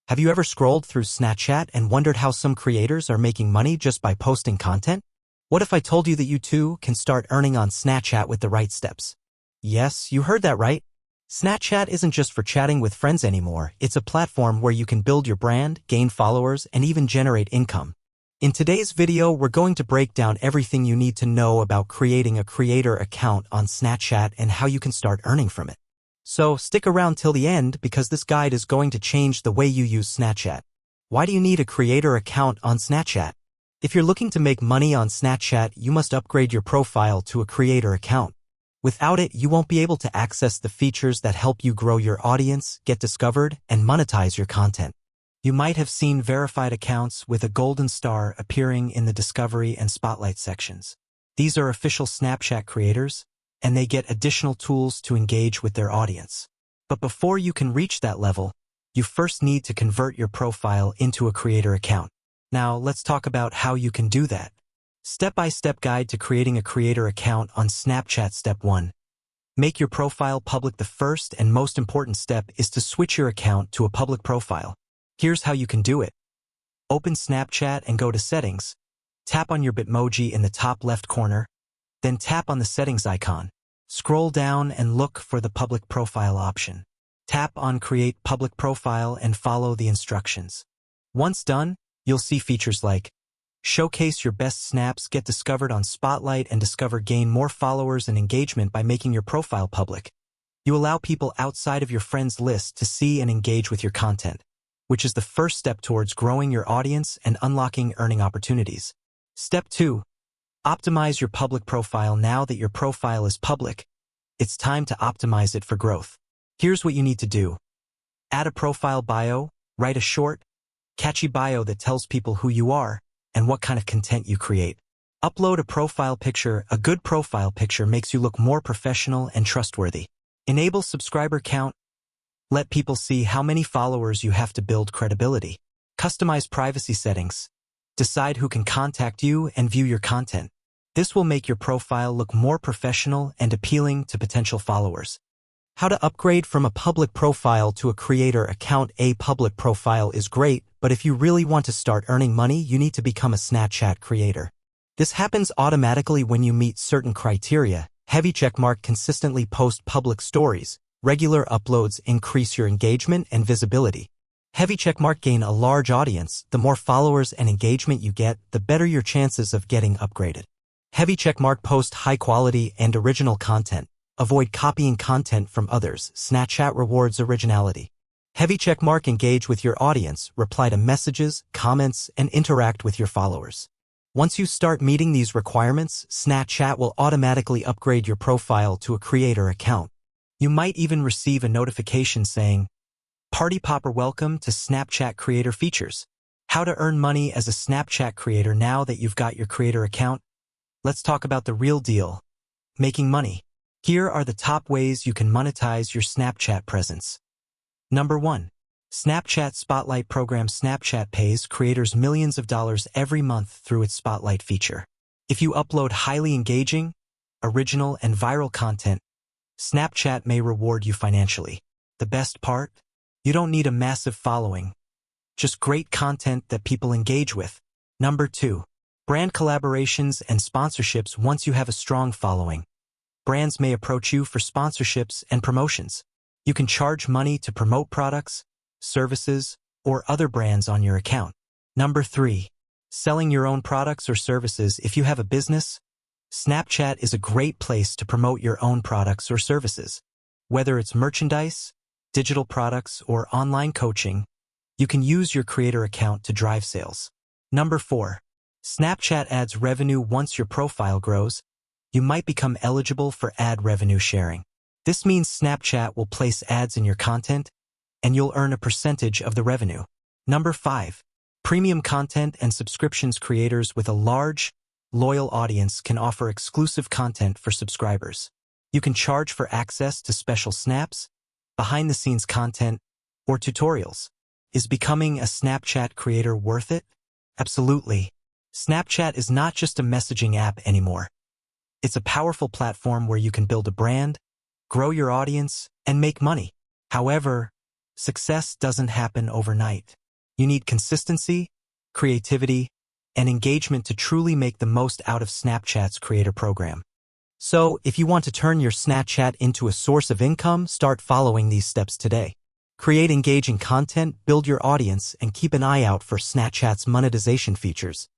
Have you ever scrolled through Snapchat and wondered how some creators are making money just by posting content? What if I told you that you too can start earning on Snapchat with the right steps? Yes, you heard that right. Snapchat isn't just for chatting with friends anymore. It's a platform where you can build your brand, gain followers, and even generate income. In today's video, we're going to break down everything you need to know about creating a creator account on Snapchat and how you can start earning from it. So stick around till the end because this guide is going to change the way you use Snapchat. Why do you need a creator account on Snapchat? If you're looking to make money on Snapchat, you must upgrade your profile to a creator account. Without it, you won't be able to access the features that help you grow your audience, get discovered, and monetize your content. You might have seen verified accounts with a golden star appearing in the Discovery and Spotlight sections. These are official Snapchat creators, and they get additional tools to engage with their audience. But before you can reach that level, you first need to convert your profile into a creator account. Now, let's talk about how you can do that. Step-by-step guide to creating a creator account on Snapchat. Step 1. Make your profile public. The first and most important step is to switch your account to a public profile. Here's how you can do it. Open Snapchat and go to Settings. Tap on your Bitmoji in the top left corner, then tap on the settings icon. Scroll down and look for the public profile option. Tap on Create Public Profile and follow the instructions. Once done, you'll see features like showcase your best snaps, get discovered on Spotlight, and gain more followers and engagement by making your profile public. You allow people outside of your friends list to see and engage with your content, which is the first step towards growing your audience and unlocking earning opportunities. Step 2. Optimize your public profile. Now that your profile is public, it's time to optimize it for growth. Here's what you need to do. Add a profile bio, write a short, catchy bio that tells people who you are and what kind of content you create. Upload a profile picture. A good profile picture makes you look more professional and trustworthy. Enable subscriber count. Let people see how many followers you have to build credibility. Customize privacy settings. Decide who can contact you and view your content. This will make your profile look more professional and appealing to potential followers. How to upgrade from a public profile to a creator account. A public profile is great, but if you really want to start earning money, you need to become a Snapchat creator. This happens automatically when you meet certain criteria. Heavy checkmark. Consistently post public stories. Regular uploads increase your engagement and visibility. Heavy checkmark. Gain a large audience. The more followers and engagement you get, the better your chances of getting upgraded. Heavy checkmark. Post high quality and original content. Avoid copying content from others. Snapchat rewards originality. Heavy checkmark. Engage with your audience. Reply to messages, comments, and interact with your followers. Once you start meeting these requirements, Snapchat will automatically upgrade your profile to a creator account. You might even receive a notification saying, Party Popper, welcome to Snapchat Creator Features. How to earn money as a Snapchat creator. Now that you've got your creator account, let's talk about the real deal, making money. Here are the top ways you can monetize your Snapchat presence. Number 1. Snapchat Spotlight Program. Snapchat pays creators millions of dollars every month through its Spotlight feature. If you upload highly engaging, original, and viral content, Snapchat may reward you financially. The best part? You don't need a massive following, just great content that people engage with. Number 2. Brand collaborations and sponsorships. Once you have a strong following, brands may approach you for sponsorships and promotions. You can charge money to promote products, services, or other brands on your account. Number 3. Selling your own products or services. If you have a business, Snapchat is a great place to promote your own products or services. Whether it's merchandise, digital products, or online coaching, you can use your creator account to drive sales. Number 4. Snapchat ads revenue. Once your profile grows, you might become eligible for ad revenue sharing. This means Snapchat will place ads in your content, and you'll earn a percentage of the revenue. Number 5. Premium content and subscriptions. Creators with a large, loyal audience can offer exclusive content for subscribers. You can charge for access to special snaps, behind-the-scenes content, or tutorials. Is becoming a Snapchat creator worth it? Absolutely. Snapchat is not just a messaging app anymore. It's a powerful platform where you can build a brand, grow your audience, and make money. However, Success doesn't happen overnight. You need consistency, creativity, and engagement to truly make the most out of Snapchat's creator program. So, if you want to turn your Snapchat into a source of income, start following these steps today. Create engaging content, build your audience, and keep an eye out for Snapchat's monetization features.